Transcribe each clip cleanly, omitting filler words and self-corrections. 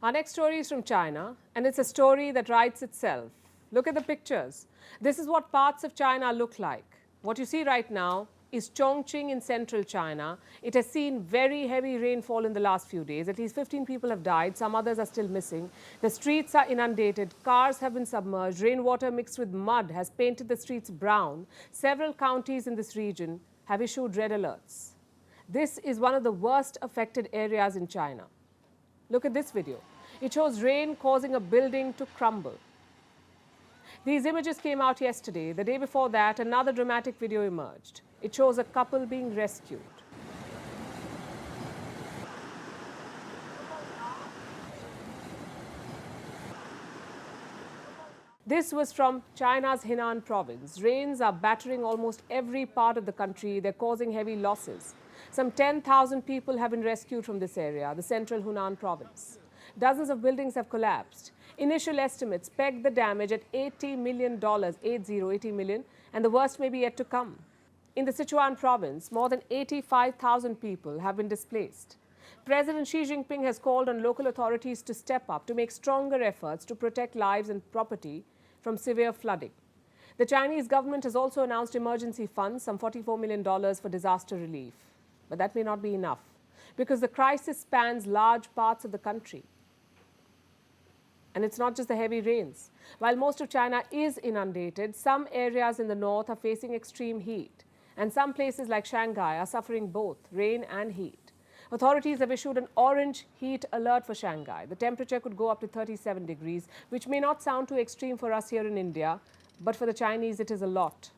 Our next story is from China, and it's a story that writes itself. Look at the pictures. This is what parts of China look like. What you see right now is Chongqing in central China. It has seen very heavy rainfall in the last few days. At least 15 people have died. Some others are still missing. The streets are inundated. Cars have been submerged. Rainwater mixed with mud has painted the streets brown. Several counties in this region have issued red alerts. This is one of the worst affected areas in China. Look at this video. It shows rain causing a building to crumble. These images came out yesterday. The day before that, another dramatic video emerged. It shows a couple being rescued. This was from China's Henan province. Rains are battering almost every part of the country. They're causing heavy losses. Some 10,000 people have been rescued from this area, the central Hunan province. Dozens of buildings have collapsed. Initial estimates peg the damage at $80 million, 80 million, and the worst may be yet to come. In the Sichuan province, more than 85,000 people have been displaced. President Xi Jinping has called on local authorities to step up to make stronger efforts to protect lives and property from severe flooding. The Chinese government has also announced emergency funds, some $44 million for disaster relief. But that may not be enough, because the crisis spans large parts of the country. And it's not just the heavy rains. While most of China is inundated, some areas in the north are facing extreme heat. And some places like Shanghai are suffering both rain and heat. Authorities have issued an orange heat alert for Shanghai. The temperature could go up to 37 degrees, which may not sound too extreme for us here in India, but for the Chinese it is a lot.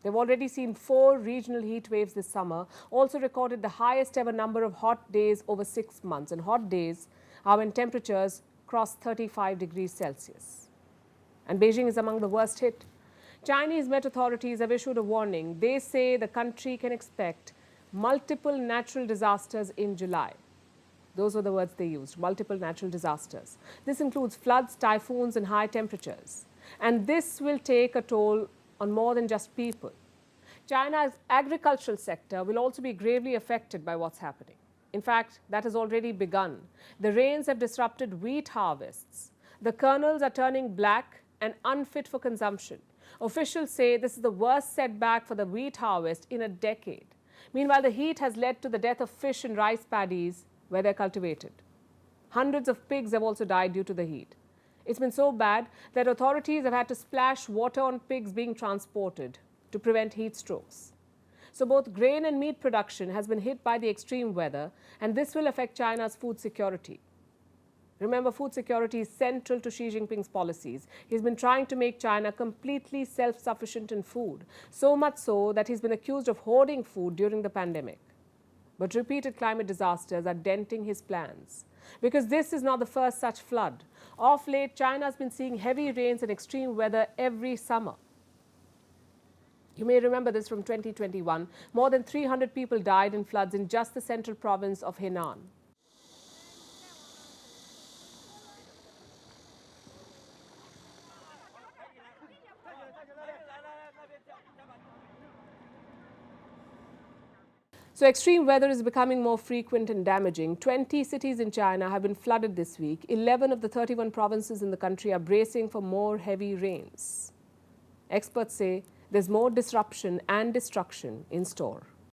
They've already seen 4 regional heat waves this summer, also recorded the highest ever number of hot days over 6 months. And hot days are when temperatures cross 35 degrees Celsius. And Beijing is among the worst hit. Chinese Met authorities have issued a warning. They say the country can expect multiple natural disasters in July. Those were the words they used, multiple natural disasters. This includes floods, typhoons, and high temperatures. And this will take a toll on more than just people. China's agricultural sector will also be gravely affected by what's happening. In fact, that has already begun. The rains have disrupted wheat harvests. The kernels are turning black and unfit for consumption. Officials say this is the worst setback for the wheat harvest in a decade. Meanwhile, the heat has led to the death of fish in rice paddies where they're cultivated. Hundreds of pigs have also died due to the heat. It's been so bad that authorities have had to splash water on pigs being transported to prevent heat strokes. So both grain and meat production has been hit by the extreme weather, and this will affect China's food security. Remember, food security is central to Xi Jinping's policies. He's been trying to make China completely self-sufficient in food, so much so that he's been accused of hoarding food during the pandemic. But repeated climate disasters are denting his plans, because this is not the first such flood. Of late, China has been seeing heavy rains and extreme weather every summer. You may remember this from 2021. More than 300 people died in floods in just the central province of Henan. So extreme weather is becoming more frequent and damaging. 20 cities in China have been flooded this week. 11 of the 31 provinces in the country are bracing for more heavy rains. Experts say there's more disruption and destruction in store.